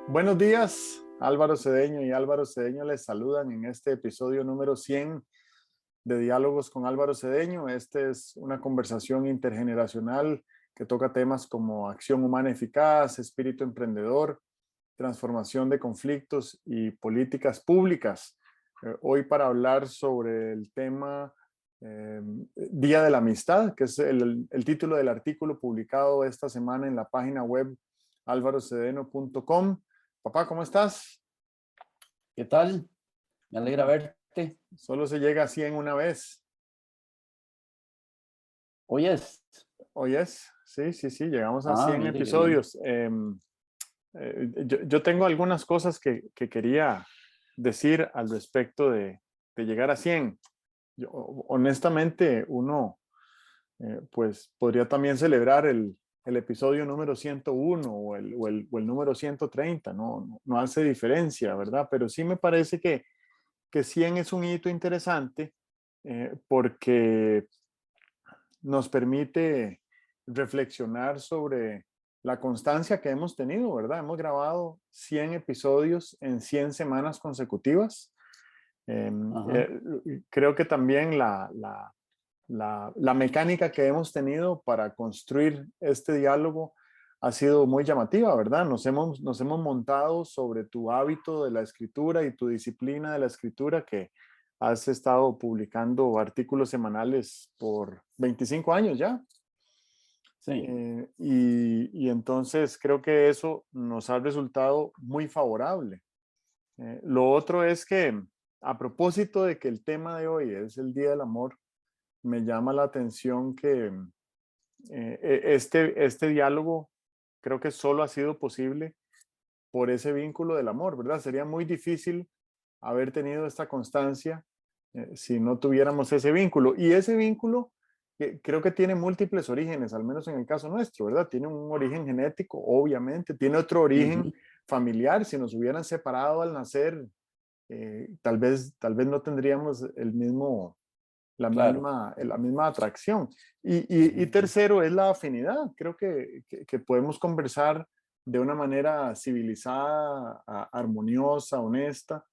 Buenos días, Álvaro Cedeño y Álvaro Cedeño les saludan en este episodio número 100 de Diálogos con Álvaro Cedeño. Esta es una conversación intergeneracional que toca temas como acción humana eficaz, espíritu emprendedor, transformación de conflictos y políticas públicas. Hoy para hablar sobre el tema Día de la Amistad, que es el título del artículo publicado esta semana en la página web alvarocedeno.com. Papá, ¿cómo estás? ¿Qué tal? Me alegra verte. Solo se llega a 100 una vez. Hoy es. Hoy es, sí, llegamos a 100 Mire, qué bien. episodios. Yo tengo algunas cosas que quería decir al respecto de llegar a 100. Honestamente, uno pues podría también celebrar el episodio número 101 o el número 130, no hace diferencia, ¿verdad? Pero sí me parece que 100 es un hito interesante porque nos permite reflexionar sobre la constancia que hemos tenido, ¿verdad? Hemos grabado 100 episodios en 100 semanas consecutivas. Ajá. Creo que también la mecánica que hemos tenido para construir este diálogo ha sido muy llamativa, ¿verdad? Nos hemos montado sobre tu hábito de la escritura y tu disciplina de la escritura, que has estado publicando artículos semanales por 25 años ya. Sí. Y entonces creo que eso nos ha resultado muy favorable. Lo otro es que, a propósito de que el tema de hoy es el Día del Amor, me llama la atención que este diálogo creo que solo ha sido posible por ese vínculo del amor, ¿verdad? Sería muy difícil haber tenido esta constancia si no tuviéramos ese vínculo. Y ese vínculo creo que tiene múltiples orígenes, al menos en el caso nuestro, ¿verdad? Tiene un origen genético, obviamente, tiene otro origen Ujú. familiar. Si nos hubieran separado al nacer, tal vez no tendríamos Claro. la misma atracción. Y Ujú. tercero es la afinidad. Creo que podemos conversar de una manera civilizada, armoniosa, honesta,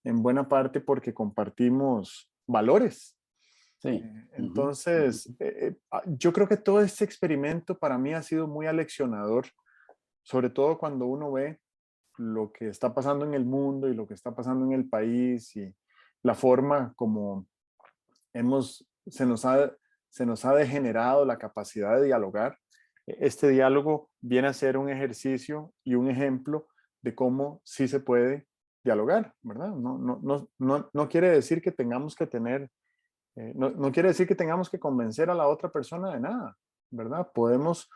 en buena parte porque compartimos valores. Sí. Ujú. Entonces, Ujú. yo creo que todo este experimento para mí ha sido muy aleccionador, sobre todo cuando uno ve lo que está pasando en el mundo y lo que está pasando en el país y la forma como hemos, se nos ha degenerado la capacidad de dialogar. Este diálogo viene a ser un ejercicio y un ejemplo de cómo sí se puede dialogar, ¿verdad? No quiere decir que tengamos que tener, no quiere decir que tengamos que convencer a la otra persona de nada, ¿verdad? Podemos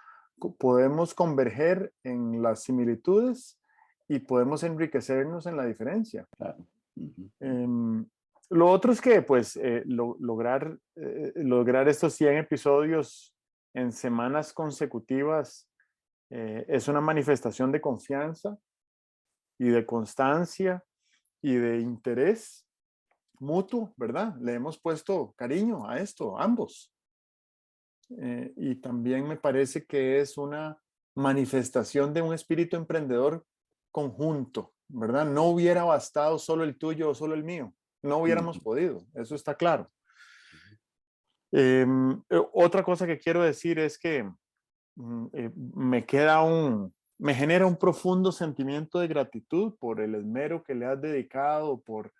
converger en las similitudes y podemos enriquecernos en la diferencia. Claro. Ujú. Em, lo otro es que, pues, lograr estos 100 episodios en semanas consecutivas es una manifestación de confianza y de constancia y de interés mutuo, ¿verdad? Le hemos puesto cariño a esto, ambos. Y también me parece que es una manifestación de un espíritu emprendedor conjunto, ¿verdad? No hubiera bastado solo el tuyo o solo el mío. No hubiéramos Ujú. podido, eso está claro. Ujú. Otra cosa que quiero decir es que me genera un profundo sentimiento de gratitud por el esmero que le has dedicado, por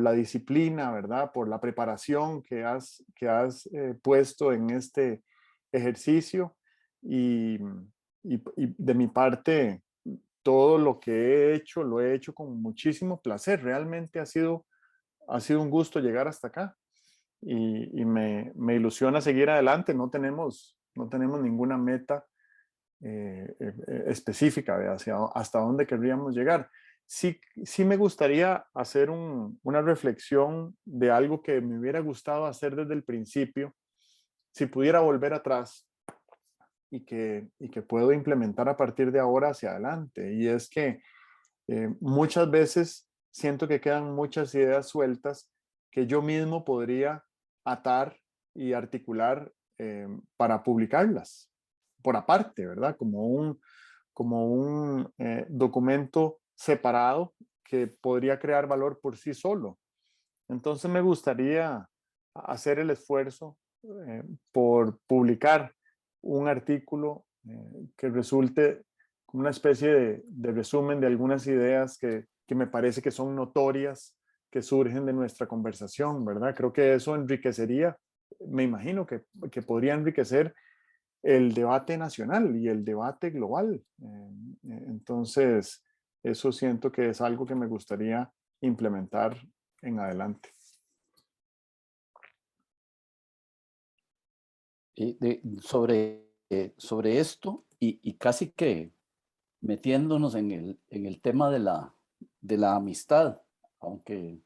la disciplina, ¿verdad? Por la preparación que has puesto en este ejercicio y, y de mi parte, todo lo que he hecho, lo he hecho con muchísimo placer. Realmente ha sido un gusto llegar hasta acá y me ilusiona seguir adelante. No tenemos ninguna meta específica de hasta dónde querríamos llegar. Sí me gustaría hacer una reflexión de algo que me hubiera gustado hacer desde el principio, si pudiera volver atrás y que puedo implementar a partir de ahora hacia adelante. Y es que muchas veces siento que quedan muchas ideas sueltas que yo mismo podría atar y articular para publicarlas por aparte, ¿verdad? Como un documento separado que podría crear valor por sí solo. Entonces me gustaría hacer el esfuerzo por publicar un artículo que resulte como una especie de resumen de algunas ideas que me parece que son notorias, que surgen de nuestra conversación, ¿verdad? Creo que eso enriquecería, me imagino que podría enriquecer el debate nacional y el debate global. Entonces, eso siento que es algo que me gustaría implementar en adelante. Sobre esto y casi que metiéndonos en el tema de la amistad, aunque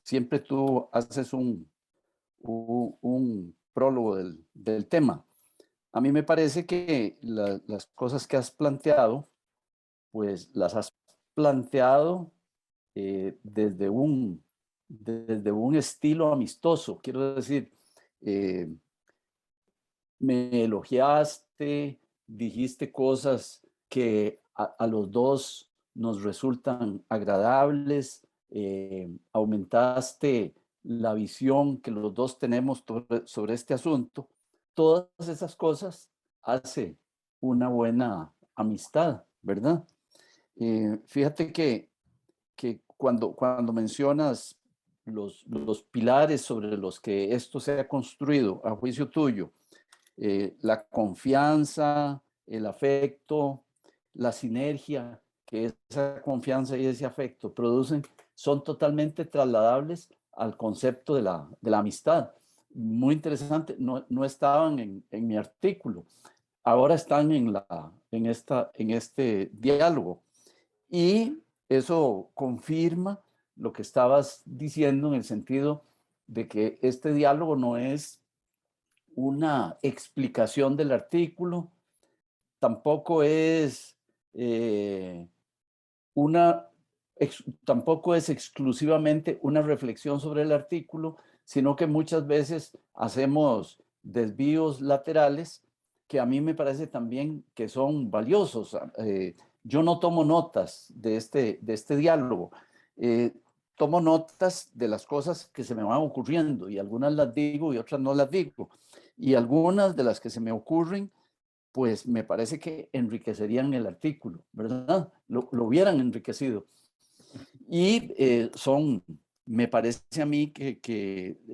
siempre tú haces un prólogo del tema. A mí me parece que las cosas que has planteado, pues las has planteado desde un estilo amistoso. Quiero decir, eh, me elogiaste, dijiste cosas que a los dos nos resultan agradables, aumentaste la visión que los dos tenemos sobre este asunto. Todas esas cosas hace una buena amistad, ¿verdad? Fíjate que cuando mencionas los pilares sobre los que esto se ha construido, a juicio tuyo, la confianza, el afecto, la sinergia que esa confianza y ese afecto producen, son totalmente trasladables al concepto de la amistad. Muy interesante, no estaban en mi artículo, ahora están en este diálogo. Y eso confirma lo que estabas diciendo en el sentido de que este diálogo no es una explicación del artículo, tampoco es eh, una, tampoco es exclusivamente una reflexión sobre el artículo, sino que muchas veces hacemos desvíos laterales que a mí me parece también que son valiosos. Yo no tomo notas de este diálogo. Eh, Tomo notas de las cosas que se me van ocurriendo y algunas las digo y otras no las digo. Y algunas de las que se me ocurren pues me parece que enriquecerían el artículo, ¿verdad? Lo hubieran enriquecido. Y me parece a mí que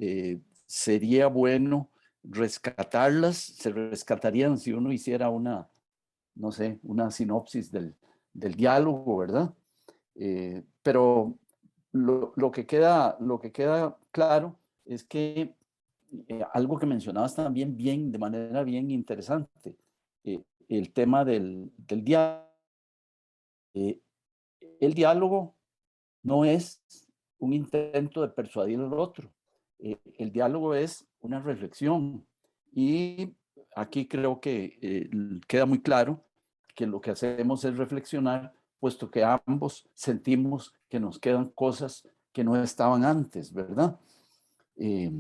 sería bueno rescatarlas, se rescatarían si uno hiciera no sé, una sinopsis del diálogo, ¿verdad? Pero lo que queda claro es que algo que mencionabas también de manera bien interesante, el tema del diálogo. Eh, el diálogo no es un intento de persuadir al otro. El diálogo es una reflexión. Y aquí creo que queda muy claro que lo que hacemos es reflexionar, puesto que ambos sentimos que nos quedan cosas que no estaban antes, ¿verdad? Eh,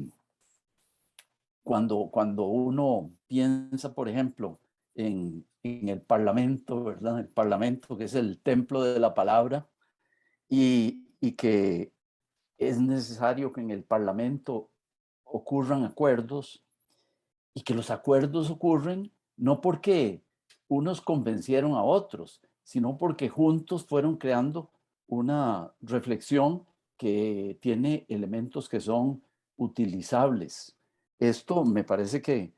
cuando uno piensa, por ejemplo, en el Parlamento, ¿verdad? El Parlamento, que es el templo de la palabra, y que es necesario que en el Parlamento ocurran acuerdos y que los acuerdos ocurren no porque unos convencieron a otros, sino porque juntos fueron creando una reflexión que tiene elementos que son utilizables. Esto me parece que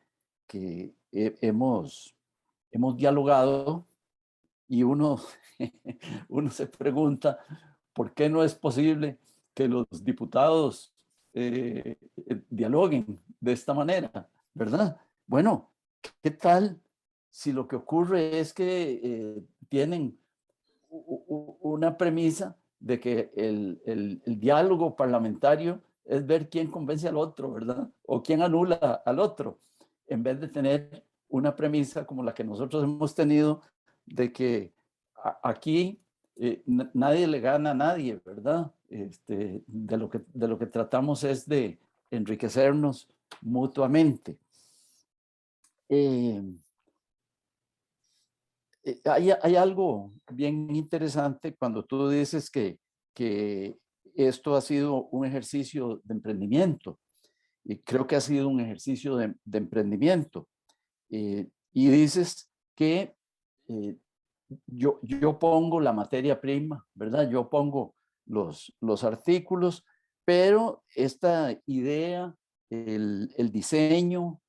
hemos dialogado y uno se pregunta por qué no es posible que los diputados dialoguen de esta manera, ¿verdad? Bueno, ¿qué tal si lo que ocurre es que tienen una premisa de que el diálogo parlamentario es ver quién convence al otro, ¿verdad? O quién anula al otro, en vez de tener una premisa como la que nosotros hemos tenido de que aquí nadie le gana a nadie, ¿verdad? De lo que tratamos es de enriquecernos mutuamente. hay algo bien interesante cuando tú dices que esto ha sido un ejercicio de emprendimiento. Y creo que ha sido un ejercicio de emprendimiento. Y dices que eh, yo pongo la materia prima, ¿verdad? Yo pongo los artículos, pero esta idea, el diseño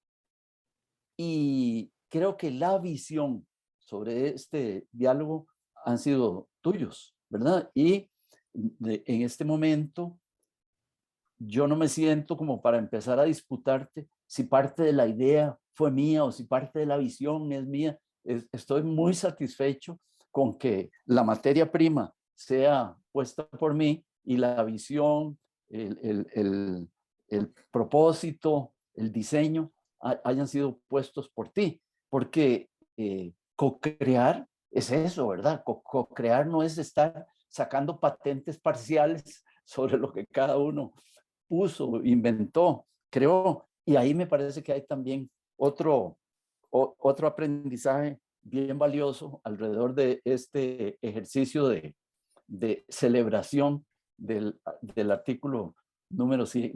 y creo que la visión sobre este diálogo han sido tuyos, ¿verdad? Y en este momento yo no me siento como para empezar a disputarte si parte de la idea fue mía o si parte de la visión es mía. Estoy muy satisfecho con que la materia prima sea puesta por mí y la visión, el, el, el, el propósito, el diseño hayan sido puestos por ti. Porque co-crear es eso, ¿verdad? Co-crear no es estar sacando patentes parciales sobre lo que cada uno puso, inventó, creó. Y ahí me parece que hay también otro aprendizaje bien valioso alrededor de este ejercicio de celebración del artículo número 100,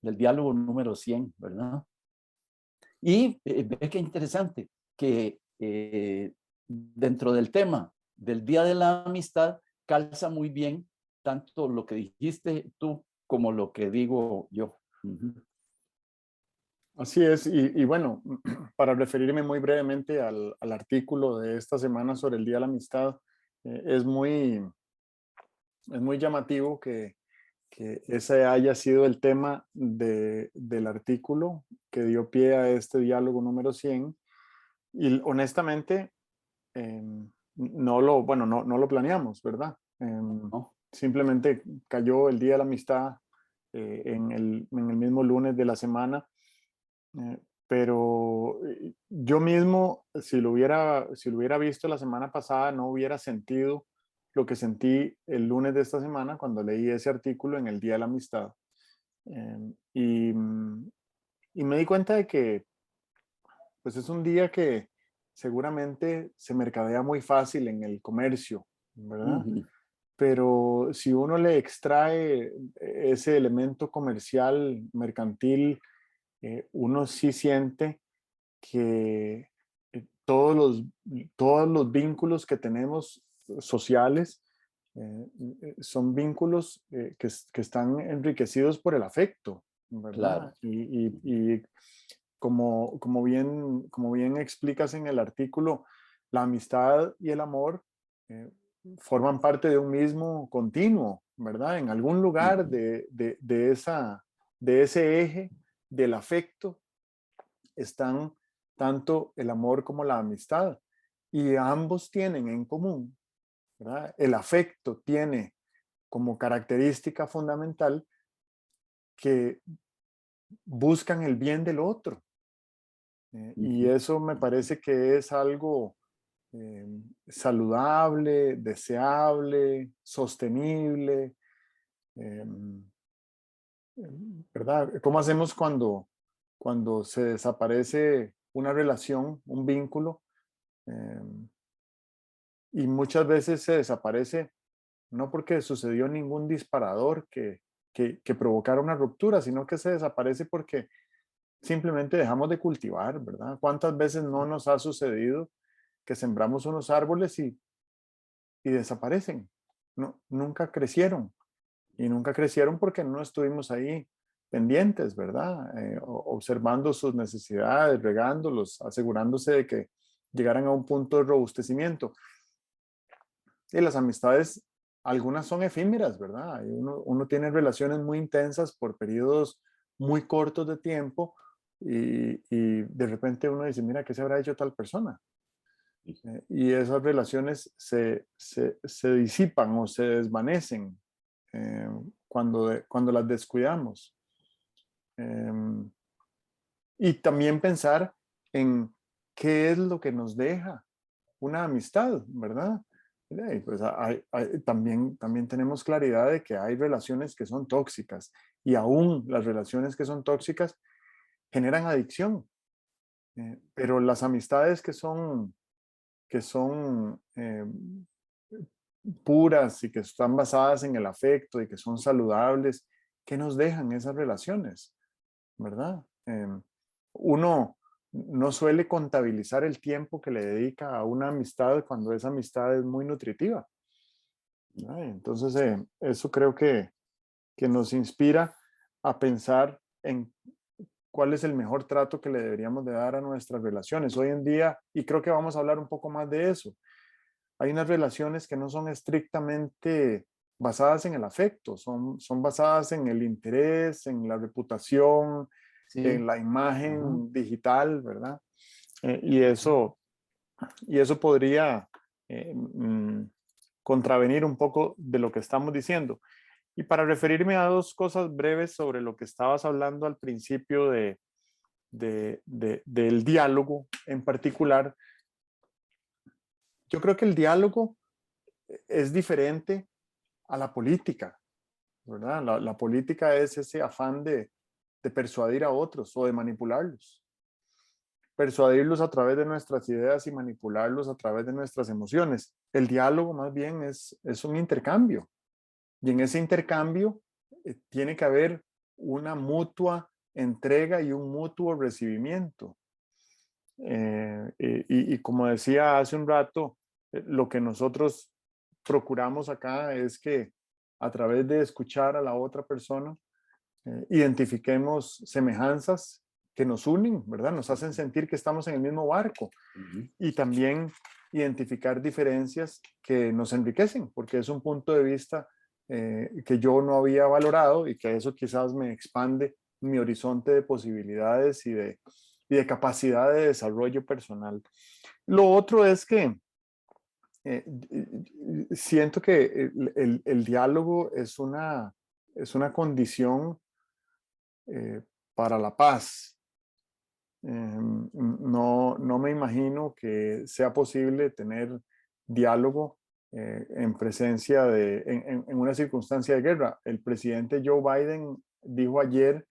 del diálogo número 100, ¿verdad? Y ve qué interesante que dentro del tema del Día de la Amistad calza muy bien tanto lo que dijiste tú como lo que digo yo. Así es, y bueno, para referirme muy brevemente al artículo de esta semana sobre el Día de la Amistad, es muy llamativo que ese haya sido el tema del artículo que dio pie a este diálogo número 100. Y honestamente, bueno, no lo planeamos, ¿verdad? ¿No? Simplemente cayó el Día de la Amistad en el mismo lunes de la semana. Eh, pero yo mismo, si lo hubiera visto la semana pasada, no hubiera sentido lo que sentí el lunes de esta semana cuando leí ese artículo en el Día de la Amistad. Y me di cuenta de que pues es un día que seguramente se mercadea muy fácil en el comercio, ¿verdad? Ujú. Pero si uno le extrae ese elemento comercial, mercantil, uno sí siente que todos los vínculos que tenemos sociales eh, son vínculos que están enriquecidos por el afecto, ¿verdad? Claro. Y como bien explicas en el artículo, la amistad y el amor eh, forman parte de un mismo continuo, ¿verdad? En algún lugar Ujú. de ese eje del afecto están tanto el amor como la amistad. Y ambos tienen en común, ¿verdad? El afecto tiene como característica fundamental que buscan el bien del otro. Y Ujú. eso me parece que es algo eh, saludable, deseable, sostenible, eh, ¿verdad? ¿Cómo hacemos cuando se desaparece una relación, un vínculo? Eh, y muchas veces se desaparece no porque sucedió ningún disparador que provocara una ruptura, sino que se desaparece porque simplemente dejamos de cultivar, ¿verdad? ¿Cuántas veces no nos ha sucedido que sembramos unos árboles y desaparecen? No, nunca crecieron. Y nunca crecieron porque no estuvimos ahí pendientes, ¿verdad? Observando sus necesidades, regándolos, asegurándose de que llegaran a un punto de robustecimiento. Y las amistades, algunas son efímeras, ¿verdad? Y uno tiene relaciones muy intensas por periodos muy cortos de tiempo y de repente uno dice, mira, ¿qué se habrá hecho tal persona? Y esas relaciones se disipan o se desvanecen cuando las descuidamos. Em, y también pensar en qué es lo que nos deja una amistad, ¿verdad? Y pues también tenemos claridad de que hay relaciones que son tóxicas y aún las relaciones que son tóxicas generan adicción. Pero las amistades que son puras y que están basadas en el afecto y que son saludables, ¿qué nos dejan esas relaciones? ¿Verdad? Uno no suele contabilizar el tiempo que le dedica a una amistad cuando esa amistad es muy nutritiva. Entonces, eso creo que nos inspira a pensar en cuál es el mejor trato que le deberíamos de dar a nuestras relaciones. Hoy en día, y creo que vamos a hablar un poco más de eso, hay unas relaciones que no son estrictamente basadas en el afecto, son basadas en el interés, en la reputación, en Sí. la Ajá. imagen digital, ¿verdad? Y eso podría contravenir un poco de lo que estamos diciendo. Y para referirme a dos cosas breves sobre lo que estabas hablando al principio del diálogo en particular, yo creo que el diálogo es diferente a la política, ¿verdad? La política es ese afán de persuadir a otros o de manipularlos. Persuadirlos a través de nuestras ideas y manipularlos a través de nuestras emociones. El diálogo más bien es un intercambio. Y en ese intercambio tiene que haber una mutua entrega y un mutuo recibimiento. Y como decía hace un rato, lo que nosotros procuramos acá es que a través de escuchar a la otra persona, identifiquemos semejanzas que nos unen, ¿verdad? Nos hacen sentir que estamos en el mismo barco Ujú. y también identificar diferencias que nos enriquecen, porque es un punto de vista que yo no había valorado y que eso quizás me expande mi horizonte de posibilidades y de capacidad de desarrollo personal. Lo otro es que siento que el diálogo es una condición para la paz. No me imagino que sea posible tener diálogo en presencia en una circunstancia de guerra. El presidente Joe Biden dijo ayer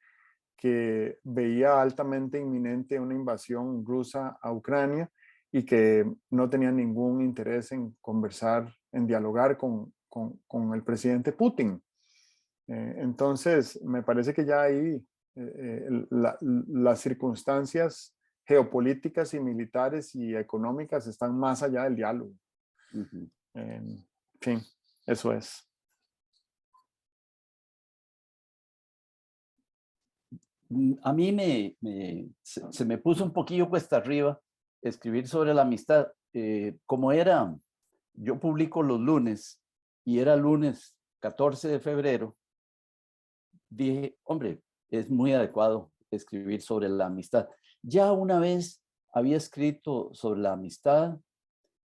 que veía altamente inminente una invasión rusa a Ucrania y que no tenía ningún interés en conversar, en dialogar con el presidente Putin. Entonces, me parece que ya ahí las circunstancias geopolíticas y militares y económicas están más allá del diálogo. Ujú. En fin, eso es. A mí se me puso un poquillo cuesta arriba escribir sobre la amistad. Como era, yo publico los lunes y era lunes 14 de febrero, dije, hombre, es muy adecuado escribir sobre la amistad. Ya una vez había escrito sobre la amistad,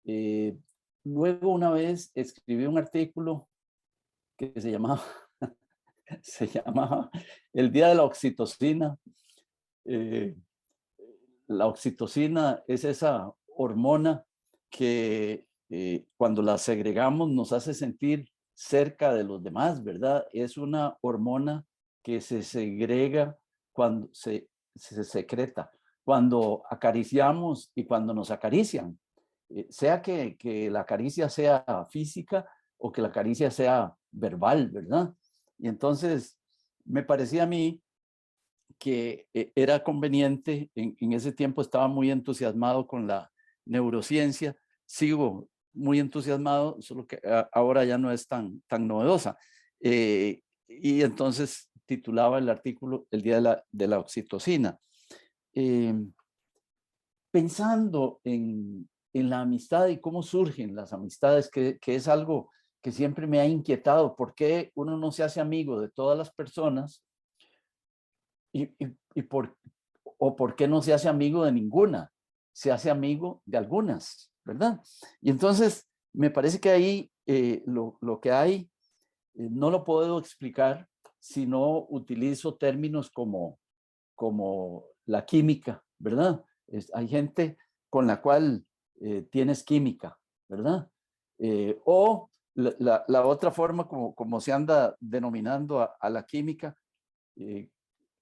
eh, luego una vez escribí un artículo que se llamaba, se llamaba El Día de la Oxitocina. Eh, la oxitocina es esa hormona que cuando la segregamos nos hace sentir cerca de los demás, ¿verdad? Es una hormona que se segrega cuando se secreta, cuando acariciamos y cuando nos acarician. Sea que la caricia sea física o que la caricia sea verbal, ¿verdad? Y entonces me parecía a mí que era conveniente, en ese tiempo estaba muy entusiasmado con la neurociencia, sigo muy entusiasmado, solo que ahora ya no es tan novedosa. Y entonces titulaba el artículo El Día de la Oxitocina. Eh, Pensando en la amistad y cómo surgen las amistades, que es algo que siempre me ha inquietado, ¿por qué uno no se hace amigo de todas las personas y por qué no se hace amigo de ninguna? Se hace amigo de algunas, ¿verdad? Y entonces me parece que ahí lo que hay no lo puedo explicar si no utilizo términos como la química, ¿verdad? Hay gente con la cual tienes química, ¿verdad? O la otra forma como se anda denominando a la química, eh,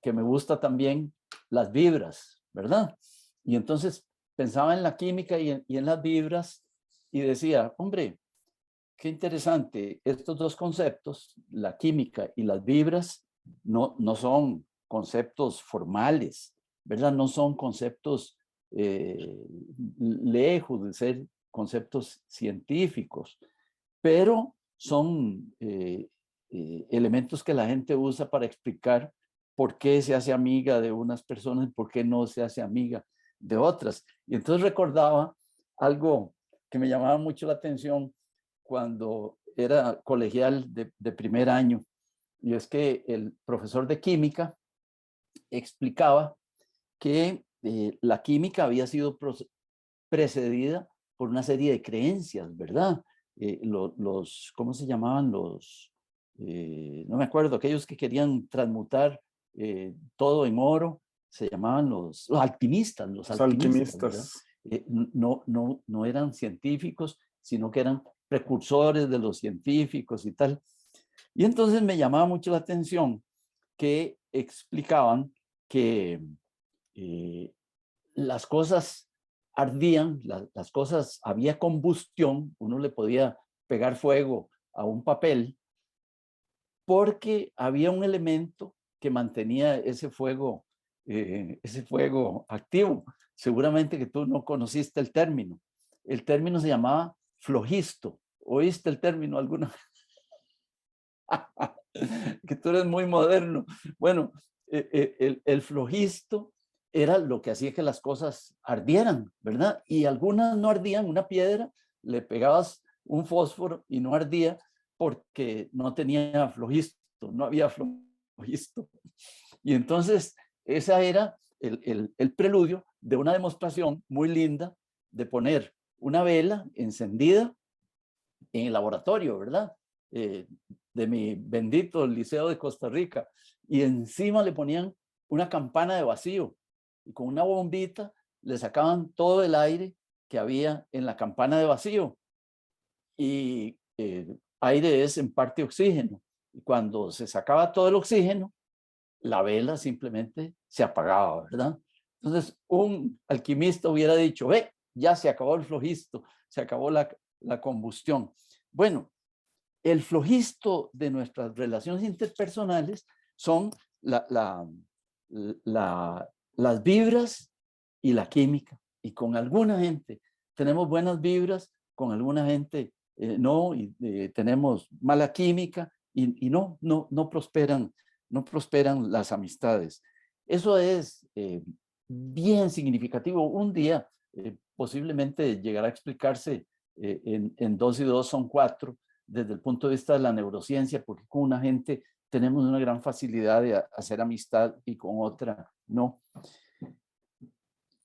que me gusta también, las vibras, ¿verdad? Y entonces pensaba en la química y en las vibras y decía, hombre, qué interesante, estos dos conceptos, la química y las vibras, no son conceptos formales, ¿verdad? No son conceptos lejos de ser conceptos científicos, pero son elementos que la gente usa para explicar por qué se hace amiga de unas personas y por qué no se hace amiga de otras. Y entonces recordaba algo que me llamaba mucho la atención cuando era colegial de primer año, y es que el profesor de química explicaba que la química había sido precedida por una serie de creencias, ¿verdad? ¿Cómo se llamaban no me acuerdo, aquellos que querían transmutar todo en oro, se llamaban los alquimistas, Los ¿verdad? alquimistas. No eran científicos, sino que eran precursores de los científicos y tal. Y entonces me llamaba mucho la atención que explicaban que las cosas ardían, las cosas, había combustión, uno le podía pegar fuego a un papel porque había un elemento que mantenía ese fuego activo. Seguramente que tú no conociste el término. El término se llamaba flogisto. ¿Oíste el término alguna vez? Que tú eres muy moderno. Bueno, el flogisto era lo que hacía que las cosas ardieran, ¿verdad? Y algunas no ardían, una piedra, le pegabas un fósforo y no ardía porque no tenía flogisto, no había flogisto. Y entonces, esa era el preludio de una demostración muy linda de poner una vela encendida en el laboratorio, ¿verdad? De mi bendito Liceo de Costa Rica. Y encima le ponían una campana de vacío y con una bombita le sacaban todo el aire que había en la campana de vacío. Y aire es en parte oxígeno. Y cuando se sacaba todo el oxígeno, la vela simplemente se apagaba, ¿verdad? Entonces, un alquimista hubiera dicho, ya se acabó el flogisto, se acabó la combustión. Bueno, el flogisto de nuestras relaciones interpersonales son las vibras y la química. Y con alguna gente tenemos buenas vibras, con alguna gente no, y tenemos mala química y no prosperan, no prosperan las amistades. Eso es bien significativo. Un día posiblemente llegará a explicarse en 2 y 2 son 4 desde el punto de vista de la neurociencia, porque con una gente tenemos una gran facilidad de hacer amistad y con otra no.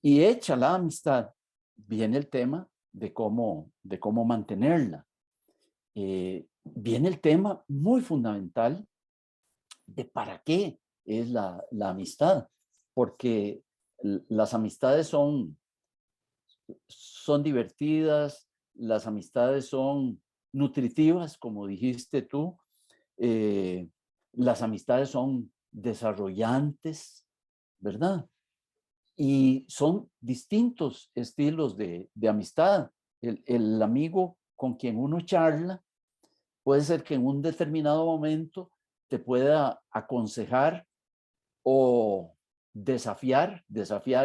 Y hecha la amistad, viene el tema de cómo mantenerla. Viene el tema muy fundamental de para qué es la amistad, porque las amistades son divertidas, las amistades son nutritivas, como dijiste tú, las amistades son desarrollantes, ¿verdad? Y son distintos estilos de amistad. El amigo con quien uno charla puede ser que en un determinado momento te pueda aconsejar o desafiar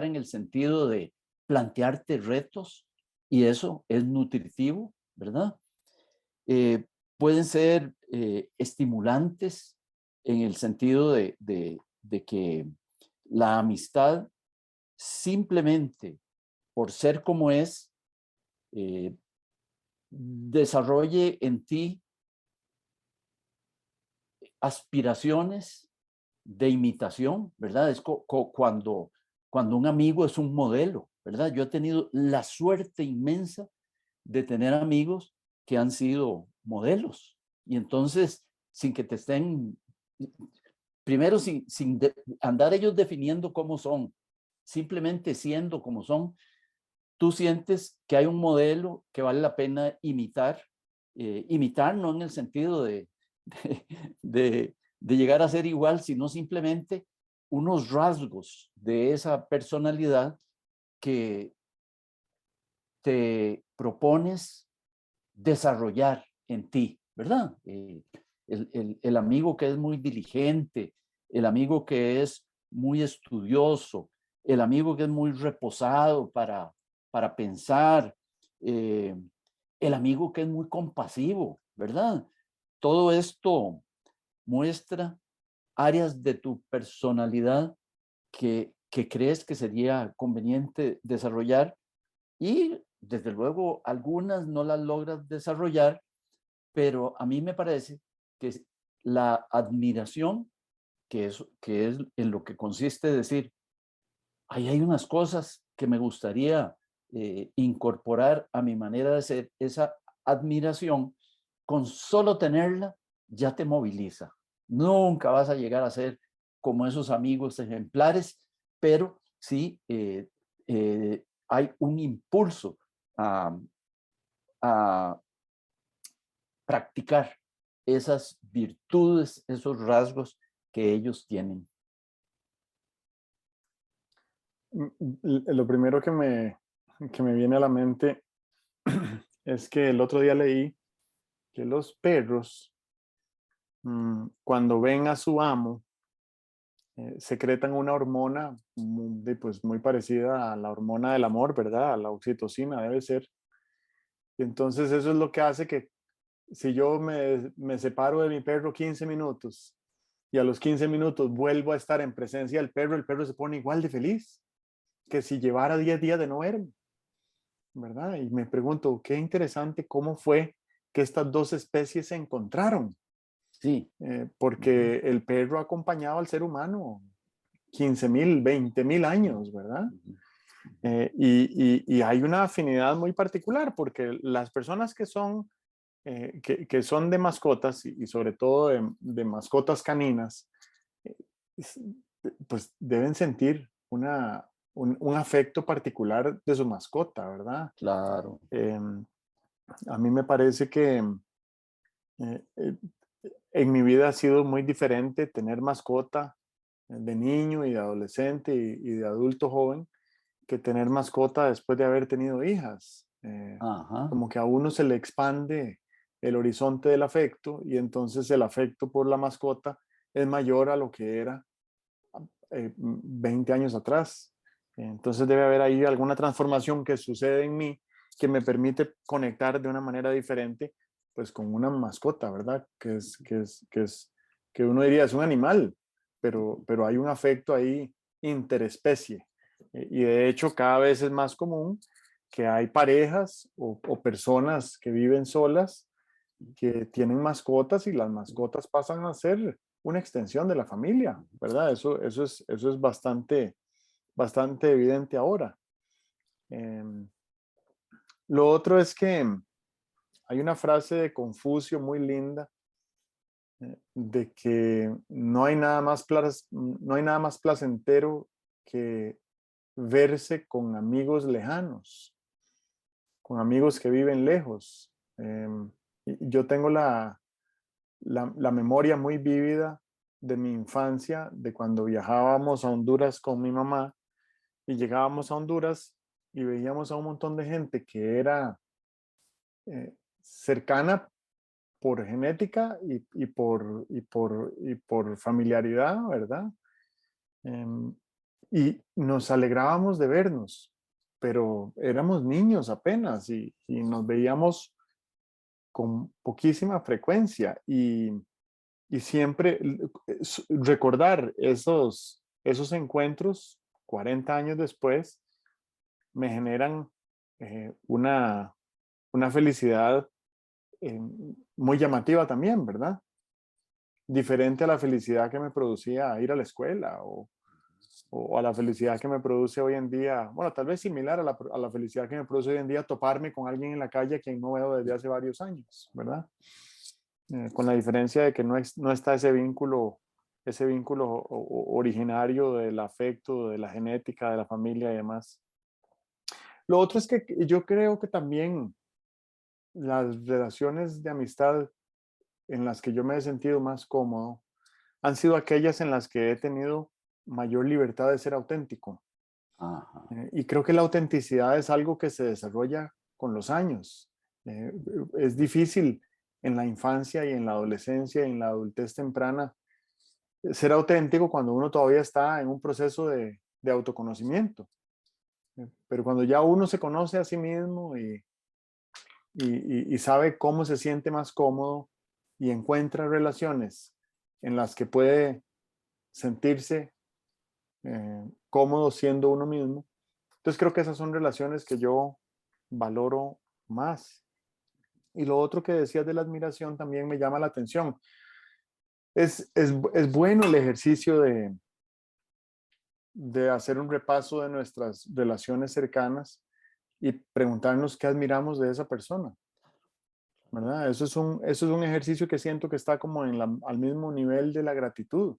en el sentido de plantearte retos, y eso es nutritivo, ¿verdad? Pueden ser estimulantes en el sentido de que la amistad simplemente por ser como es, desarrolle en ti aspiraciones de imitación, ¿verdad? Es cuando un amigo es un modelo, ¿verdad? Yo he tenido la suerte inmensa de tener amigos que han sido modelos. Y entonces, sin que te estén, primero sin andar ellos definiendo cómo son, simplemente siendo como son, tú sientes que hay un modelo que vale la pena imitar. Imitar no en el sentido de, de llegar a ser igual, sino simplemente unos rasgos de esa personalidad que te propones desarrollar en ti, ¿verdad? El amigo que es muy diligente, el amigo que es muy estudioso, el amigo que es muy reposado para pensar, eh, el amigo que es muy compasivo, ¿verdad? Todo esto muestra áreas de tu personalidad que crees que sería conveniente desarrollar y desde luego algunas no las logras desarrollar, pero a mí me parece que la admiración, que es en lo que consiste decir, ahí hay unas cosas que me gustaría incorporar a mi manera de ser, esa admiración, con solo tenerla, ya te moviliza. Nunca vas a llegar a ser como esos amigos ejemplares, pero sí hay un impulso a, a practicar esas virtudes, esos rasgos que ellos tienen. Lo primero que me viene a la mente es que el otro día leí que los perros, cuando ven a su amo, secretan una hormona pues, muy parecida a la hormona del amor, ¿verdad? A la oxitocina debe ser. Y entonces eso es lo que hace que si yo me separo de mi perro 15 minutos y a los 15 minutos vuelvo a estar en presencia del perro, el perro se pone igual de feliz que si llevara 10 días de no verme, ¿verdad? Y me pregunto, qué interesante cómo fue que estas dos especies se encontraron, Sí. porque el perro ha acompañado al ser humano 15.000, 20.000 años, ¿verdad? Y hay una afinidad muy particular porque las personas que son de mascotas y sobre todo de mascotas caninas, eh, es- pues deben sentir un afecto particular de su mascota, ¿verdad? Claro. Em, a mí me parece que eh, eh, en mi vida ha sido muy diferente tener mascota de niño y de adolescente y de adulto joven que tener mascota después de haber tenido hijas. Ajá. Como que a uno se le expande el horizonte del afecto y entonces el afecto por la mascota es mayor a lo que era 20 años atrás. Entonces debe haber ahí alguna transformación que sucede en mí que me permite conectar de una manera diferente pues con una mascota, ¿verdad? Que uno diría es un animal, pero hay un afecto ahí interespecie. Y de hecho cada vez es más común que hay parejas o personas que viven solas que tienen mascotas y las mascotas pasan a ser una extensión de la familia, ¿verdad? Eso es bastante evidente ahora. Em, lo otro es que hay una frase de Confucio muy linda de que no hay nada más placentero que verse con amigos lejanos, con amigos que viven lejos. Yo tengo la memoria muy vívida de mi infancia, de cuando viajábamos a Honduras con mi mamá y llegábamos a Honduras y veíamos a un montón de gente que era cercana por genética y por familiaridad, ¿verdad? Em, y nos alegrábamos de vernos, pero éramos niños apenas y nos veíamos con poquísima frecuencia y siempre recordar esos encuentros 40 años después me generan una felicidad eh, muy llamativa también, ¿verdad? Diferente a la felicidad que me producía ir a la escuela o a la felicidad que me produce hoy en día, bueno, tal vez similar a la felicidad que me produce hoy en día toparme con alguien en la calle a quien no veo desde hace varios años, ¿verdad? Con la diferencia de que no está ese vínculo originario del afecto, de la genética, de la familia y demás. Lo otro es que yo creo que también las relaciones de amistad en las que yo me he sentido más cómodo han sido aquellas en las que he tenido mayor libertad de ser auténtico. Ajá. Y creo que la autenticidad es algo que se desarrolla con los años Eh, es difícil en la infancia y en la adolescencia y en la adultez temprana ser auténtico cuando uno todavía está en un proceso de autoconocimiento. Pero cuando ya uno se conoce a sí mismo y sabe cómo se siente más cómodo y encuentra relaciones en las que puede sentirse cómodo siendo uno mismo, entonces creo que esas son relaciones que yo valoro más. Y lo otro que decías de la admiración también me llama la atención. Es bueno el ejercicio de hacer un repaso de nuestras relaciones cercanas y preguntarnos qué admiramos de esa persona, ¿verdad? Eso es un ejercicio que siento que está como al mismo nivel de la gratitud.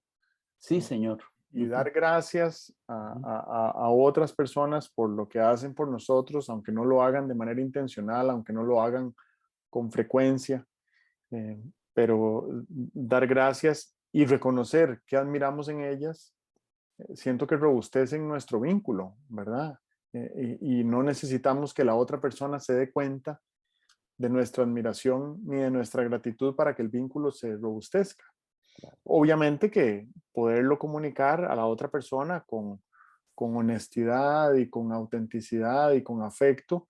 Sí, señor. Y Ujú, dar gracias ujú. a otras personas por lo que hacen por nosotros, aunque no lo hagan de manera intencional, aunque no lo hagan con frecuencia, eh, pero dar gracias y reconocer que admiramos en ellas, siento que robustecen nuestro vínculo, ¿verdad? Y no necesitamos que la otra persona se dé cuenta de nuestra admiración ni de nuestra gratitud para que el vínculo se robustezca. Obviamente que poderlo comunicar a la otra persona con honestidad y con autenticidad y con afecto,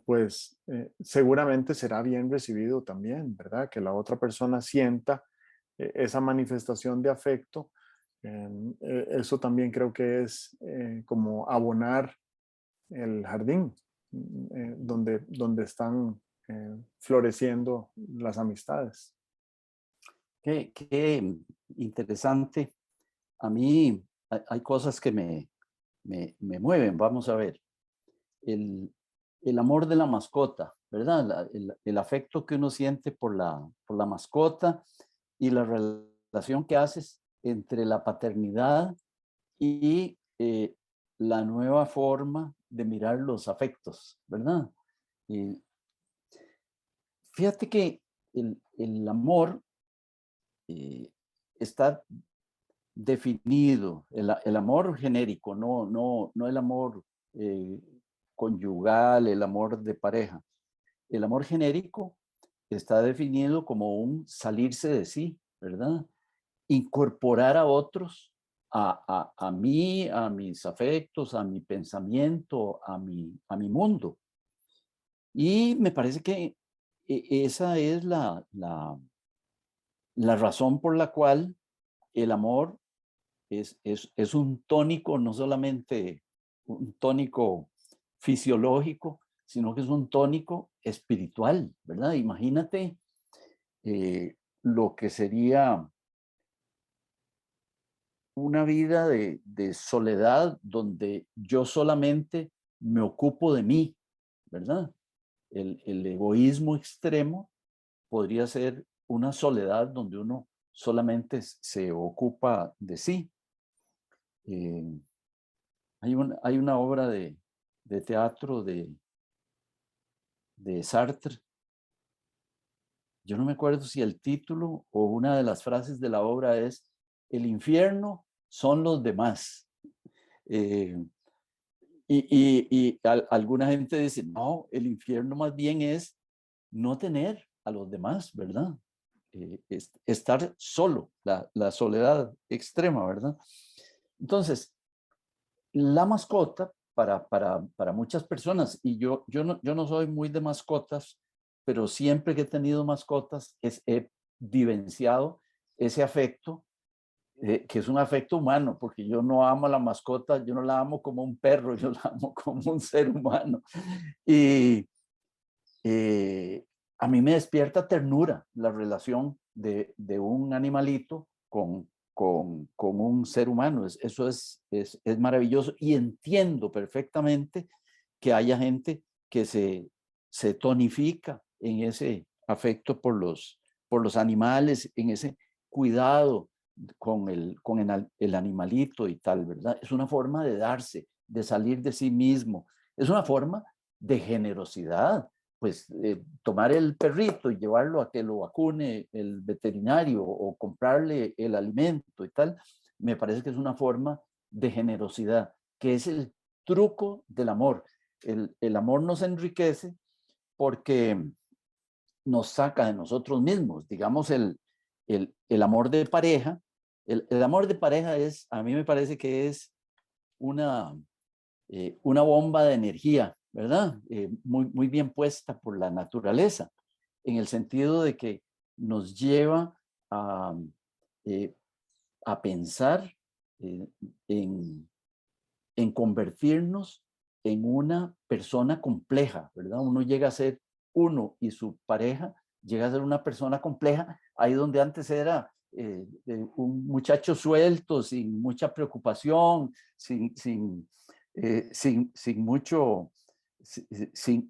pues seguramente será bien recibido también, ¿verdad? Que la otra persona sienta esa manifestación de afecto. Eso también creo que es como abonar el jardín donde están floreciendo las amistades. Qué interesante. A mí hay cosas que me mueven. Vamos a ver. El, el amor de la mascota, ¿verdad? El afecto que uno siente por la mascota y la relación que haces entre la paternidad y la nueva forma de mirar los afectos, ¿verdad? Y fíjate que el amor eh, está definido, el amor genérico, no el amor eh, conyugal, el amor de pareja. El amor genérico está definido como un salirse de sí, ¿verdad? Incorporar a otros, a mí, a mis afectos, a mi pensamiento, a mi mundo. Y me parece que esa es la razón por la cual el amor es un tónico, no solamente un tónico fisiológico, sino que es un tónico espiritual, ¿verdad? Imagínate lo que sería una vida de soledad donde yo solamente me ocupo de mí, ¿verdad? El egoísmo extremo podría ser una soledad donde uno solamente se ocupa de sí. Eh, hay una obra de teatro de Sartre, yo no me acuerdo si el título o una de las frases de la obra es, el infierno son los demás. Eh, alguna gente dice, no, el infierno más bien es no tener a los demás, ¿verdad? Estar solo, la soledad extrema, ¿verdad? Entonces, la mascota para muchas personas, y yo no soy muy de mascotas, pero siempre que he tenido mascotas he vivenciado ese afecto, que es un afecto humano, porque yo no amo a la mascota, yo no la amo como un perro, yo la amo como un ser humano. Y a mí me despierta ternura la relación de un animalito con un ser humano. Eso es maravilloso y entiendo perfectamente que haya gente que se tonifica en ese afecto por los animales, en ese cuidado con el animalito y tal, ¿verdad? Es una forma de darse, de salir de sí mismo, es una forma de generosidad. Pues tomar el perrito y llevarlo a que lo vacune el veterinario o comprarle el alimento y tal, me parece que es una forma de generosidad, que es el truco del amor. El amor nos enriquece porque nos saca de nosotros mismos. Digamos, el amor de pareja, el amor de pareja es, a mí me parece que es una bomba de energía, ¿verdad? Muy bien puesta por la naturaleza, en el sentido de que nos lleva a, eh, a pensar eh, en, en convertirnos en una persona compleja, ¿verdad? Uno llega a ser uno y su pareja llega a ser una persona compleja, ahí donde antes era un muchacho suelto, sin mucha preocupación, sin mucho, sin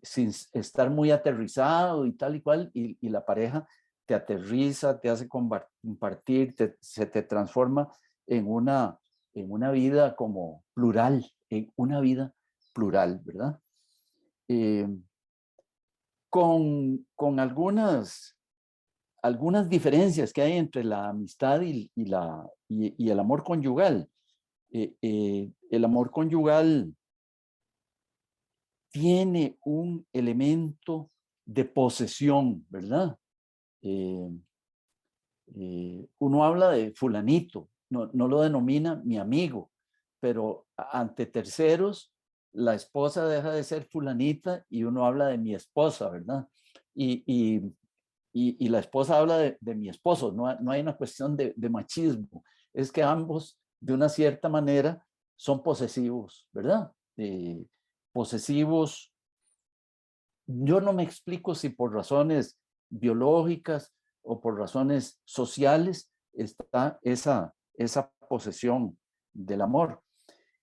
estar muy aterrizado y tal y cual, y la pareja te aterriza, te hace compartir, se te transforma en una vida como plural, en una vida plural, ¿verdad? Eh, con algunas diferencias que hay entre la amistad y el amor conyugal. El amor conyugal tiene un elemento de posesión, ¿verdad? Eh, uno habla de fulanito, no lo denomina mi amigo, pero ante terceros, la esposa deja de ser fulanita y uno habla de mi esposa, ¿verdad? Y, y, y la esposa habla de mi esposo, no hay una cuestión de machismo, es que ambos, de una cierta manera, son posesivos, ¿verdad? Posesivos, yo no me explico si por razones biológicas o por razones sociales está esa posesión del amor.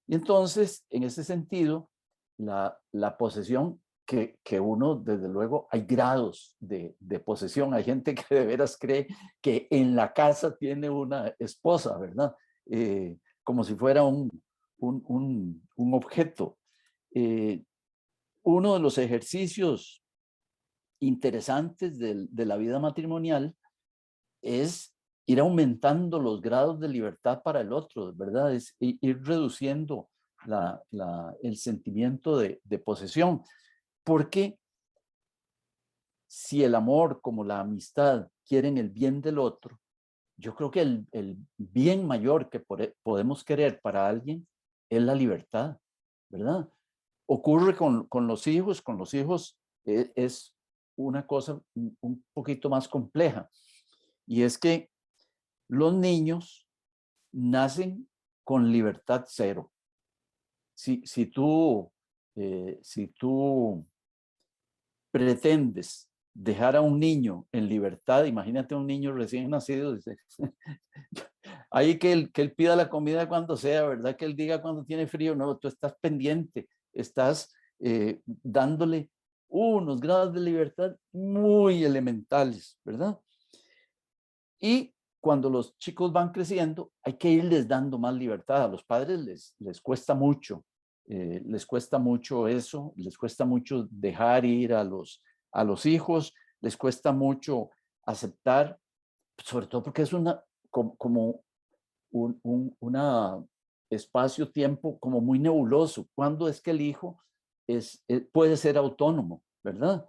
Y entonces, en ese sentido, la posesión que uno, desde luego, hay grados de posesión. Hay gente que de veras cree que en la casa tiene una esposa, ¿verdad? Como si fuera un objeto. Eh, Uno de los ejercicios interesantes de la vida matrimonial es ir aumentando los grados de libertad para el otro, ¿verdad? Es ir reduciendo el sentimiento de posesión, porque si el amor como la amistad quieren el bien del otro, yo creo que el bien mayor que podemos querer para alguien es la libertad, ¿verdad? Ocurre con los hijos es una cosa un poquito más compleja, y es que los niños nacen con libertad cero. Si tú pretendes dejar a un niño en libertad, imagínate un niño recién nacido, dice, ahí que él pida la comida cuando sea, ¿verdad? Que él diga cuando tiene frío, no, tú estás pendiente, estás dándole unos grados de libertad muy elementales, ¿verdad? Y cuando los chicos van creciendo, hay que irles dando más libertad. A los padres les cuesta mucho, les cuesta mucho eso, les cuesta mucho dejar ir a los hijos, les cuesta mucho aceptar, sobre todo porque es como una espacio-tiempo como muy nebuloso. ¿Cuándo es que el hijo puede ser autónomo, verdad?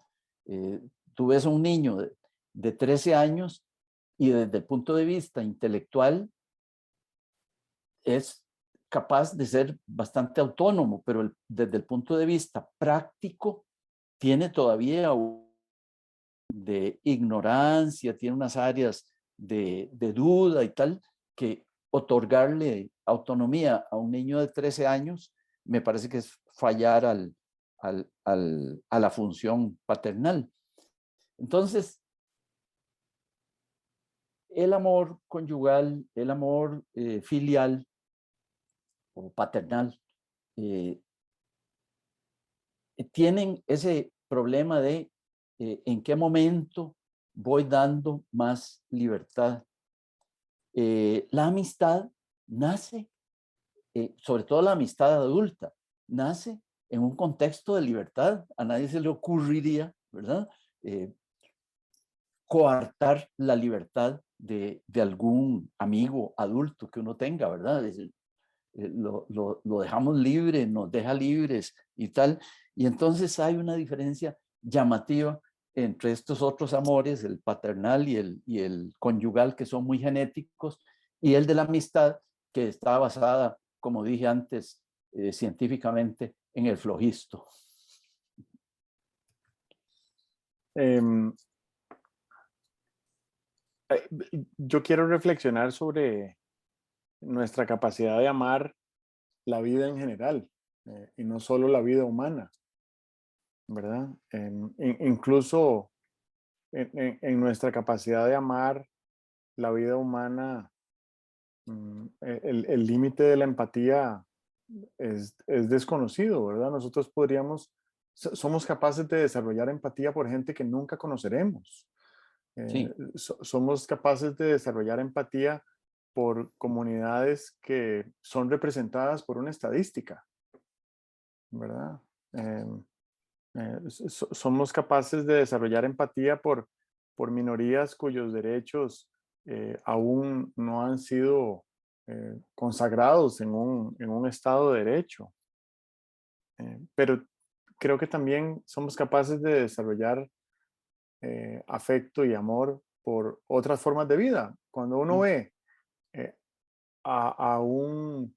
Tú ves a un niño de 13 años y desde el punto de vista intelectual es capaz de ser bastante autónomo, pero desde el punto de vista práctico tiene todavía de ignorancia, tiene unas áreas de duda y tal, que otorgarle autonomía a un niño de 13 años me parece que es fallar a la función paternal. Entonces, el amor conyugal, el amor filial o paternal, eh, tienen ese problema de en qué momento voy dando más libertad. La amistad nace, sobre todo la amistad adulta, nace en un contexto de libertad. A nadie se le ocurriría, ¿verdad? Eh, Coartar la libertad de algún amigo adulto que uno tenga, ¿verdad? Lo dejamos libre, nos deja libres y tal. Y entonces hay una diferencia llamativa entre estos otros amores, el paternal y el conyugal, que son muy genéticos, y el de la amistad, que está basada, como dije antes, científicamente en el flojisto. Em, yo quiero reflexionar sobre nuestra capacidad de amar la vida en general, y no solo la vida humana, ¿verdad? Incluso en nuestra capacidad de amar la vida humana, el límite de la empatía es desconocido, ¿verdad? Nosotros somos capaces de desarrollar empatía por gente que nunca conoceremos. Sí. Somos capaces de desarrollar empatía por comunidades que son representadas por una estadística, ¿verdad? Em, Somos capaces de desarrollar empatía por minorías cuyos derechos aún no han sido consagrados en un Estado de Derecho. Pero creo que también somos capaces de desarrollar afecto y amor por otras formas de vida. Cuando uno Mm. ve eh, a, a un,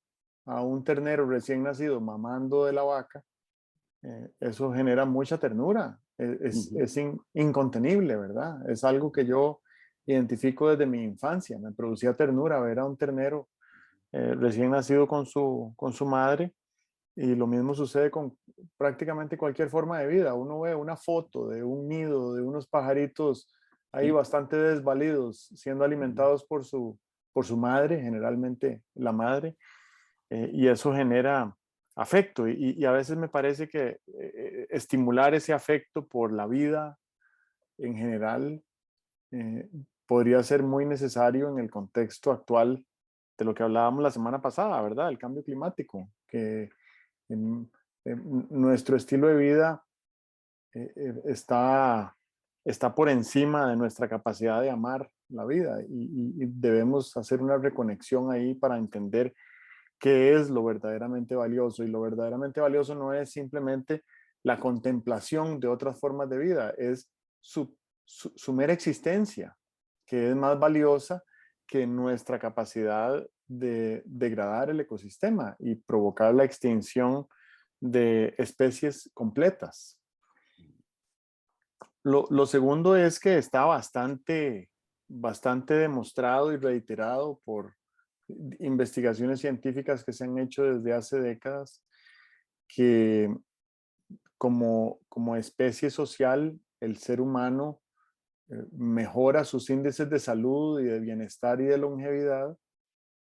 a un ternero recién nacido mamando de la vaca, eso genera mucha ternura. Ujú. Incontenible, ¿verdad? Es algo que yo identifico desde mi infancia. Me producía ternura ver a un ternero recién nacido con su madre. Y lo mismo sucede con prácticamente cualquier forma de vida. Uno ve una foto de un nido, de unos pajaritos ahí Sí. bastante desvalidos, siendo Ujú. alimentados por su madre, generalmente la madre, y eso genera afecto. Y a veces me parece que estimular ese afecto por la vida en general eh, podría ser muy necesario en el contexto actual de lo que hablábamos la semana pasada, ¿verdad? El cambio climático, que en, nuestro estilo de vida está por encima de nuestra capacidad de amar la vida y debemos hacer una reconexión ahí para entender qué es lo verdaderamente valioso. Y lo verdaderamente valioso no es simplemente la contemplación de otras formas de vida, es su mera existencia, que es más valiosa que nuestra capacidad de degradar el ecosistema y provocar la extinción de especies completas. Lo segundo es que está bastante demostrado y reiterado por investigaciones científicas que se han hecho desde hace décadas, que como especie social, el ser humano mejora sus índices de salud y de bienestar y de longevidad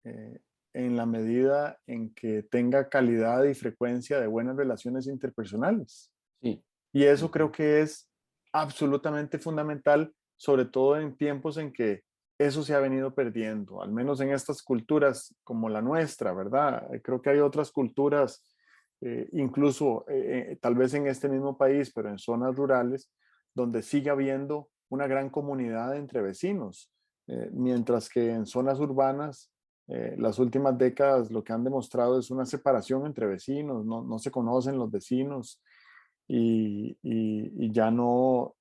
eh, en la medida en que tenga calidad y frecuencia de buenas relaciones interpersonales. Sí. Y eso creo Ujú. que es absolutamente fundamental, sobre todo en tiempos en que eso se ha venido perdiendo, al menos en estas culturas como la nuestra, ¿verdad? Creo que hay otras culturas, incluso tal vez en este mismo país, pero en zonas rurales, donde sigue habiendo una gran comunidad entre vecinos, mientras que en zonas urbanas, las últimas décadas lo que han demostrado es una separación entre vecinos, no se conocen los vecinos y ya no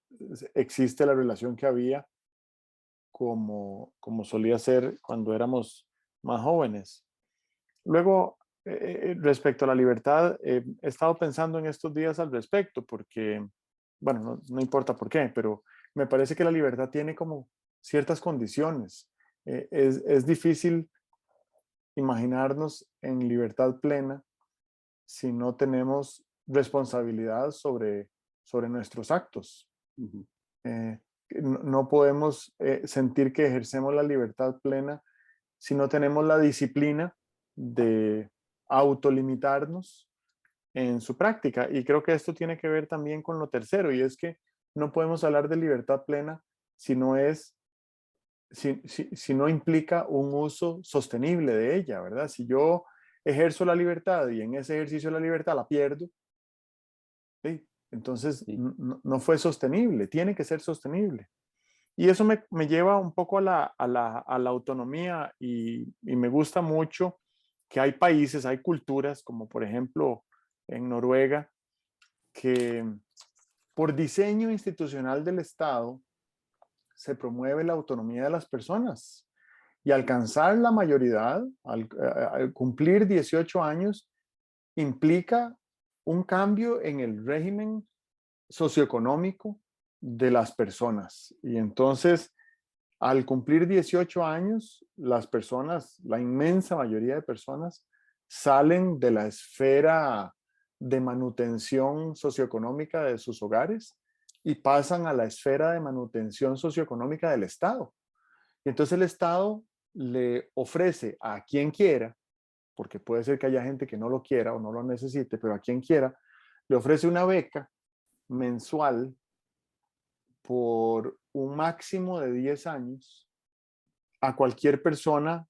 existe la relación que había como solía ser cuando éramos más jóvenes. Luego, respecto a la libertad, he estado pensando en estos días al respecto porque, bueno, no importa por qué, pero me parece que la libertad tiene como ciertas condiciones. Es difícil imaginarnos en libertad plena si no tenemos responsabilidad sobre nuestros actos. Ujú. Eh, no podemos sentir que ejercemos la libertad plena si no tenemos la disciplina de autolimitarnos en su práctica. Y creo que esto tiene que ver también con lo tercero, y es que no podemos hablar de libertad plena si no es, si no implica un uso sostenible de ella, ¿verdad? Si yo ejerzo la libertad y en ese ejercicio de la libertad la pierdo, ¿sí? Entonces Sí. no fue sostenible, tiene que ser sostenible. Y eso me lleva un poco a la autonomía y me gusta mucho que hay países, hay culturas, como por ejemplo en Noruega, que Por diseño institucional del Estado, se promueve la autonomía de las personas y alcanzar la mayoría, al cumplir 18 años, implica un cambio en el régimen socioeconómico de las personas. Y entonces, al cumplir 18 años, las personas, la inmensa mayoría de personas, salen de la esfera de manutención socioeconómica de sus hogares y pasan a la esfera de manutención socioeconómica del Estado. Y entonces el Estado le ofrece a quien quiera, porque puede ser que haya gente que no lo quiera o no lo necesite, pero a quien quiera, le ofrece una beca mensual por un máximo de 10 años a cualquier persona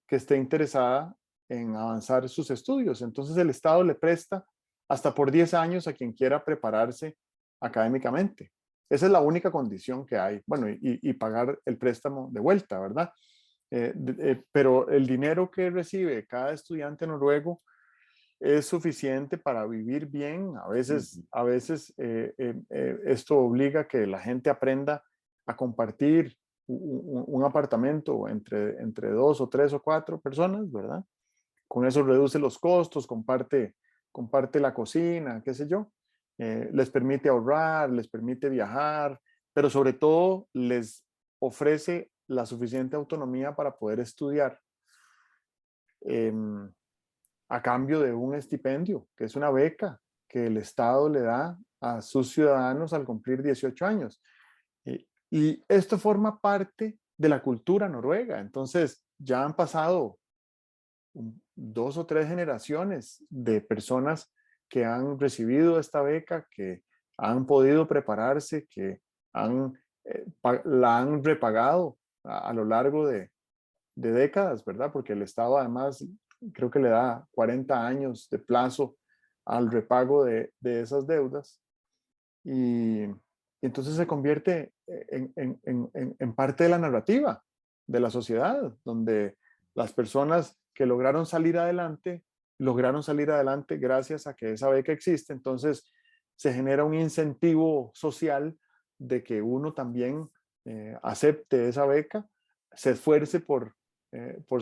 que esté interesada en avanzar sus estudios. Entonces el Estado le presta hasta por 10 años a quien quiera prepararse académicamente. Esa es la única condición que hay. Bueno, y pagar el préstamo de vuelta, ¿verdad? Pero el dinero que recibe cada estudiante noruego es suficiente para vivir bien. Esto obliga a que la gente aprenda a compartir un apartamento entre dos o tres o cuatro personas, ¿verdad? Con eso reduce los costos, comparte la cocina, qué sé yo. Les permite ahorrar, les permite viajar, pero sobre todo les ofrece la suficiente autonomía para poder estudiar. A cambio de un estipendio, que es una beca que el Estado le da a sus ciudadanos al cumplir 18 años. Y esto forma parte de la cultura noruega. Entonces, ya han pasado dos o tres generaciones de personas que han recibido esta beca, que han podido prepararse, que han, la han repagado a lo largo de décadas, ¿verdad? Porque el Estado además creo que le da 40 años de plazo al repago de esas deudas y entonces se convierte en parte de la narrativa de la sociedad, donde las personas que lograron salir adelante gracias a que esa beca existe, entonces se genera un incentivo social de que uno también acepte esa beca, se esfuerce por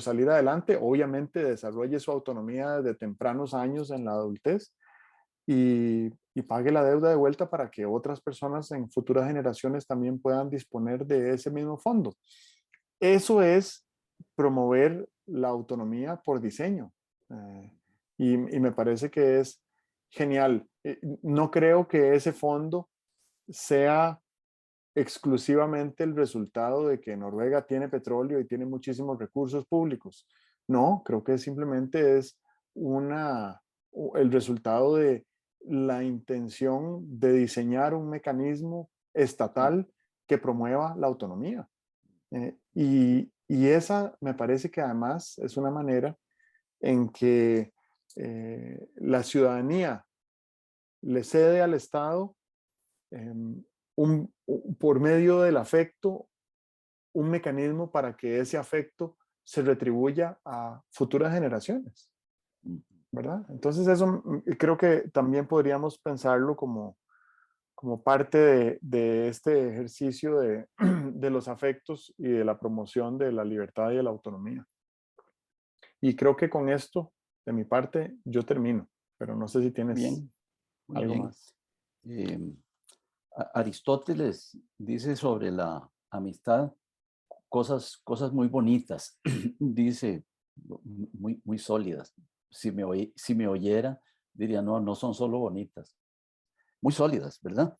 salir adelante, obviamente desarrolle su autonomía desde tempranos años en la adultez y pague la deuda de vuelta para que otras personas en futuras generaciones también puedan disponer de ese mismo fondo. Eso es promover la autonomía por diseño. Y me parece que es genial. No creo que ese fondo sea exclusivamente el resultado de que Noruega tiene petróleo y tiene muchísimos recursos públicos. No, creo que simplemente es el resultado de la intención de diseñar un mecanismo estatal que promueva la autonomía. Y esa me parece que además es una manera en que la ciudadanía le cede al Estado por medio del afecto, un mecanismo para que ese afecto se retribuya a futuras generaciones, ¿verdad? Entonces eso creo que también podríamos pensarlo como parte de este ejercicio de los afectos y de la promoción de la libertad y de la autonomía. Y creo que con esto, de mi parte, yo termino, pero no sé si tienes Bien, muy algo bien. más. Aristóteles dice sobre la amistad cosas muy bonitas, dice, muy sólidas. Si me oyera, diría, no, no son solo bonitas, muy sólidas, ¿verdad?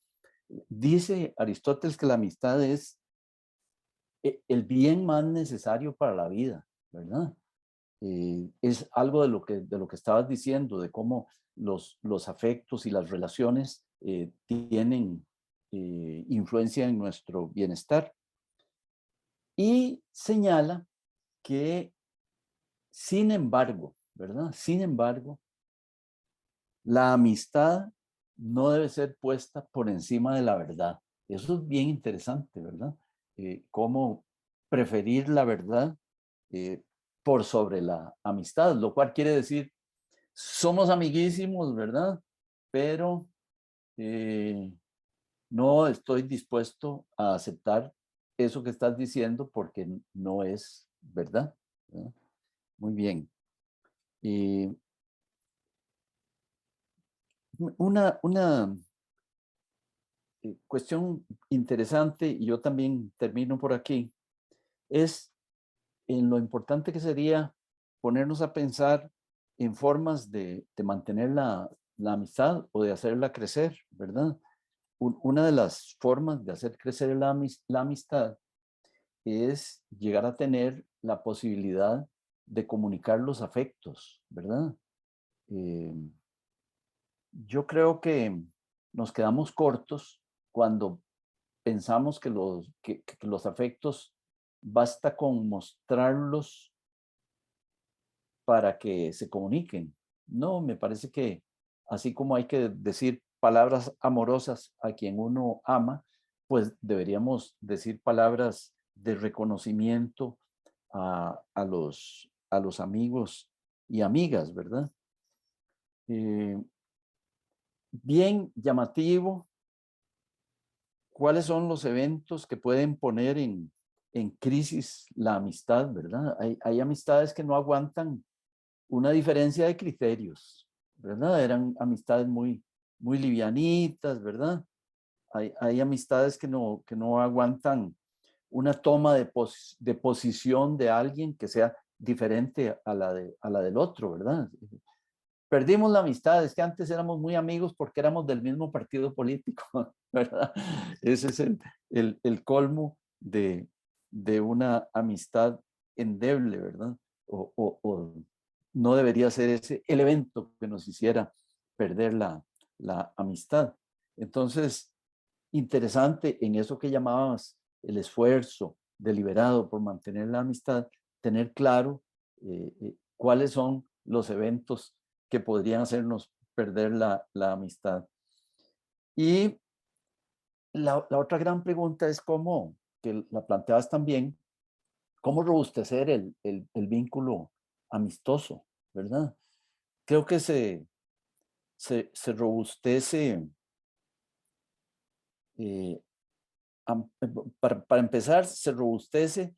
Dice Aristóteles que la amistad es el bien más necesario para la vida, ¿verdad? Es algo de lo que estabas diciendo, de cómo los afectos y las relaciones tienen influencia en nuestro bienestar. Y señala que, sin embargo, ¿verdad? Sin embargo, la amistad no debe ser puesta por encima de la verdad. Eso es bien interesante, ¿verdad? Cómo preferir la verdad eh, por sobre la amistad, lo cual quiere decir, somos amiguísimos, ¿verdad? Pero no estoy dispuesto a aceptar eso que estás diciendo porque no es verdad, ¿verdad? Muy bien. Y una cuestión interesante, y yo también termino por aquí, es en lo importante que sería ponernos a pensar en formas de mantener la amistad o de hacerla crecer, ¿verdad? Una de las formas de hacer crecer la amistad es llegar a tener la posibilidad de comunicar los afectos, ¿verdad? Eh, yo creo que nos quedamos cortos cuando pensamos que los afectos basta con mostrarlos para que se comuniquen. No, me parece que así como hay que decir palabras amorosas a quien uno ama, pues deberíamos decir palabras de reconocimiento a los amigos y amigas, ¿verdad? Eh, bien llamativo, ¿cuáles son los eventos que pueden poner en crisis la amistad, ¿verdad? Hay amistades que no aguantan una diferencia de criterios, ¿verdad? Eran amistades muy livianitas, ¿verdad? Hay amistades que no aguantan una toma de posición de alguien que sea diferente a la del otro, ¿verdad? Perdimos la amistad, es que antes éramos muy amigos porque éramos del mismo partido político, ¿verdad? Ese es el colmo de una amistad endeble, ¿verdad? O no debería ser ese el evento que nos hiciera perder la amistad. Entonces, interesante en eso que llamabas el esfuerzo deliberado por mantener la amistad, tener claro cuáles son los eventos que podrían hacernos perder la amistad. Y la otra gran pregunta es cómo, que la planteabas también, cómo robustecer el vínculo amistoso, ¿verdad? Creo que se robustece, eh, para empezar, se robustece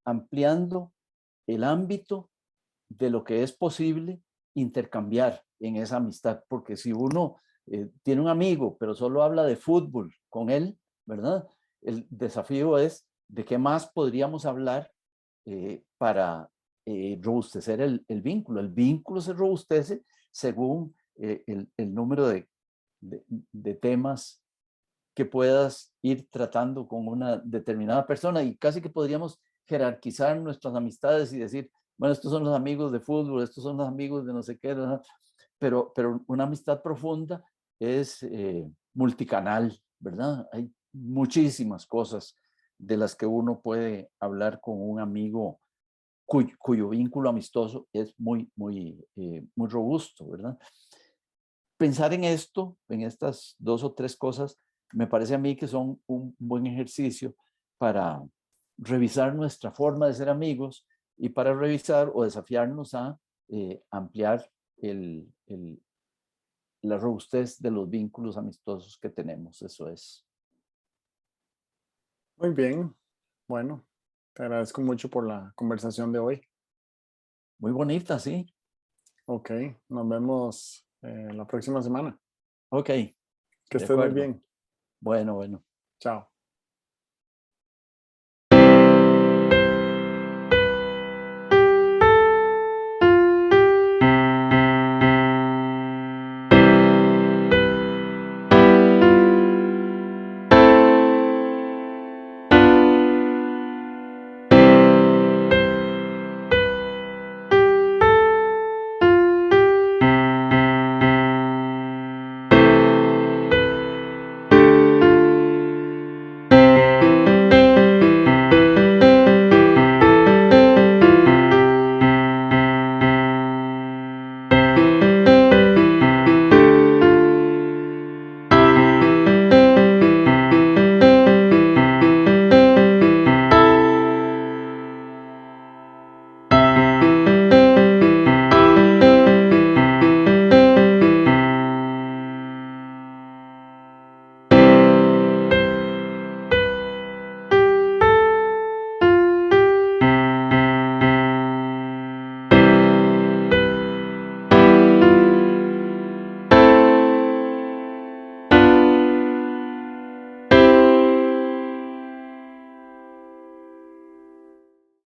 ampliando el ámbito de lo que es posible intercambiar en esa amistad, porque si uno tiene un amigo, pero solo habla de fútbol con él, ¿verdad? El desafío es de qué más podríamos hablar para robustecer el vínculo. El vínculo se robustece según el número de temas que puedas ir tratando con una determinada persona y casi que podríamos jerarquizar nuestras amistades y decir, bueno, estos son los amigos de fútbol, estos son los amigos de no sé qué, ¿no? Pero una amistad profunda es multicanal, ¿verdad? Hay muchísimas cosas de las que uno puede hablar con un amigo cuyo vínculo amistoso es muy robusto, ¿verdad? Pensar en esto, en estas dos o tres cosas, me parece a mí que son un buen ejercicio para revisar nuestra forma de ser amigos y para revisar o desafiarnos a ampliar la robustez de los vínculos amistosos que tenemos. Eso es. Muy bien. Bueno, te agradezco mucho por la conversación de hoy. Muy bonita, ¿sí? Ok, nos vemos la próxima semana. Ok, Que de estés muy acuerdo. bien. Bueno, bueno. Chao.